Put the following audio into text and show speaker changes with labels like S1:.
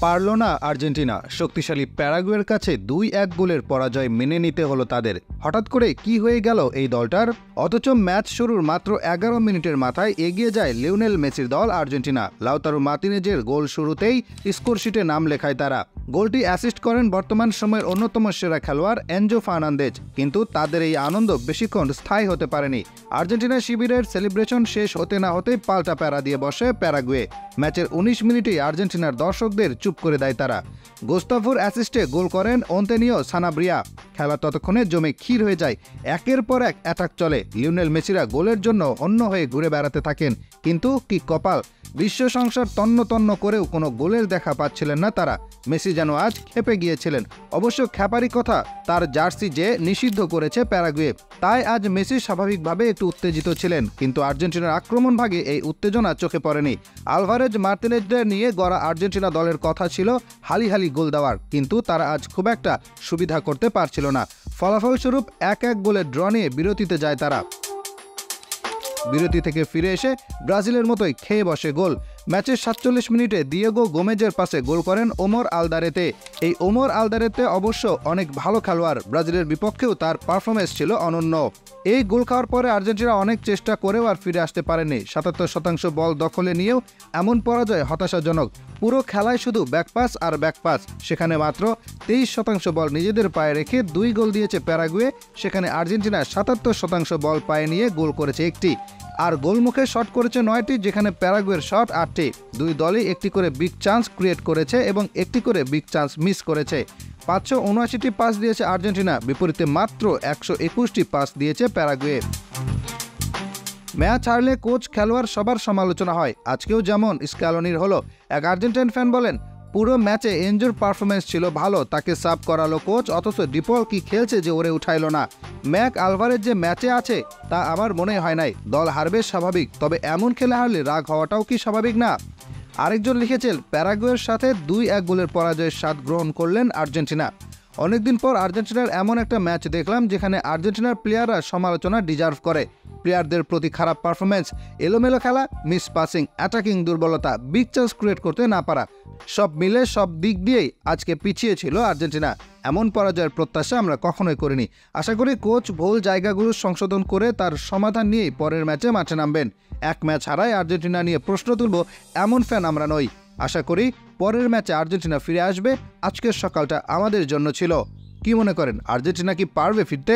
S1: পারল না আর্জেন্টিনা। শক্তিশালী প্যারাগুয়ের কাছে ২-১ গোলের পরাজয় মেনে নিতে হলো তাদের। হঠাৎ করে কি হয়ে গেল এই দলটার? অথচ ম্যাচ শুরুর মাত্র ১১ মিনিটের মাথায় এগিয়ে যায় লিওনেল মেসির দল আর্জেন্টিনা। লাউতারো মার্তিনেজের গোল শুরুতেই স্কোরশিটে নাম লেখায় তারা। গোলটি অ্যাসিস্ট করেন বর্তমান সময়ের অন্যতম সেরা খেলোয়াড় এনজো ফার্নান্দেজ। কিন্তু তাদের এই আনন্দ বেশিক্ষণ স্থায়ী হতে পারেনি। আর্জেন্টিনা শিবিরের সেলিব্রেশন শেষ হতে না হতেই পাল্টা প্যারা দিয়ে বসে প্যারাগুয়ে। ম্যাচের ১৯ মিনিটেই আর্জেন্টিনার দর্শকদের চুপ করে দেয় তারা। গোস্তাভোর অ্যাসিস্টে গোল করেন অন্তেনিও সানাব্রিয়া। খেলা ততক্ষণে জমে ক্ষীর হয়ে যায়। একের পর এক অ্যাটাক চলে। লিওনেল মেসিরা গোলের জন্য অন্য হয়ে ঘুরে বেড়াতে থাকেন। কিন্তু কি কপাল! বিশ্ব সংসার তন্ন তন্ন করেও কোনো গোলের দেখা পাচ্ছিলেন না তারা। মেসি যেন আজ ক্ষেপে গিয়েছিলেন। অবশ্য খ্যাপারি কথা, তার জার্সি যে নিষিদ্ধ করেছে প্যারাগুয়ে, তাই আজ মেসি স্বাভাবিকভাবে একটু উত্তেজিত ছিলেন। কিন্তু আর্জেন্টিনার আক্রমণ ভাগে এই উত্তেজনা চোখে পড়েনি। আলভারেজ মার্তিনেজদের নিয়ে গড়া আর্জেন্টিনা দলের কথা ছিল হালি হালি গোল দেওয়ার, কিন্তু তারা আজ খুব একটা সুবিধা করতে পারছিল না। ফলাফলস্বরূপ ১-১ গোলের ড্র নিয়ে বিরতিতে যায় তারা। বিরতি থেকে ফিরে এসে ব্রাজিলের মতোই খেয়ে বসে গোল। ম্যাচের ৪৭ মিনিটে দিয়েগো গোমেজের পাশে গোল করেন ওমর আলদারেতে। এই ওমর আলদারেতে অবশ্য অনেক ভালো খেলোয়াড়। ব্রাজিলের বিপক্ষেও তার পারফরমেন্স ছিল অনন্য। এই গোল খাওয়ার পরে আর্জেন্টিনা অনেক চেষ্টা করেও আর ফিরে আসতে পারেনি। ৭৭% বল দখলে নিয়েও এমন পরাজয় হতাশাজনক। পুরো খেলায় শুধু ব্যাকপাস আর ব্যাকপাস। সেখানে মাত্র ২৩% বল নিজেদের পায়ে রেখে ২ গোল দিয়েছে প্যারাগুয়ে। সেখানে আর্জেন্টিনা ৭৭% বল পায়ে নিয়ে গোল করেছে একটি, আর গোলমুখে শট করেছে ৯টি, যেখানে প্যারাগুয়ের শট ৮টি। দুই দলই একটি করে বিগ চান্স ক্রিয়েট করেছে এবং একটি করে বিগ চান্স মিস করেছে। ৫৭৯টি পাস দিয়েছে আর্জেন্টিনা, বিপরীতে মাত্র ১২১টি পাস দিয়েছে প্যারাগুয়ে। ম্যাচ হারলে কোচ খেলোয়াড় সবার সমালোচনা হয়। আজকেও যেমন স্ক্যালোনির হলো। এক আর্জেন্টাইন ফ্যান বলেন, পুরো ম্যাচে এনজোর পারফরমেন্স ছিল ভালো, তাকে সাব করালো কোচ, অথচ ডিপল কি খেলছে যে ওরে উঠাইলো না। ম্যাক আলভারেজ যে ম্যাচে আছে তা আমার মনে হয় নাই। দল হারবে স্বাভাবিক, তবে এমন খেলে হারলে রাগ হওয়াটাও কি স্বাভাবিক না? আরেকজন লিখেছেন, প্যারাগুয়ের সাথে ২-১ গোলের পরাজয়ের স্বাদ গ্রহণ করলেন আর্জেন্টিনা। অনেকদিন পর আর্জেন্টিনার এমন একটা ম্যাচ দেখলাম যেখানে আর্জেন্টিনার প্লেয়াররা সমালোচনা ডিজার্ভ করে। প্লেয়ারদের প্রতি খারাপ পারফরমেন্স, এলোমেলো খেলা, মিস পাসিং, অ্যাটাকিং দুর্বলতা, বিগ চান্স ক্রিয়েট করতে না পারা, সব মিলে সব দিক দিয়েই আজকে পিছিয়ে ছিল আর্জেন্টিনা। এমন পরাজয়ের প্রত্যাশা আমরা কখনোই করিনি। আশা করি কোচ ভুল জায়গাগুলো সংশোধন করে তার সমাধান নিয়েই পরের ম্যাচে মাঠে নামবেন। এক ম্যাচ হারায় আর্জেন্টিনা নিয়ে প্রশ্ন তুলব এমন ফ্যান আমরা নই। আশা করি পরের ম্যাচে আর্জেন্টিনা ফিরে আসবে। আজকের সকালটা আমাদের জন্য ছিল। কি মনে করেন, আর্জেন্টিনা কি পারবে ফিরতে?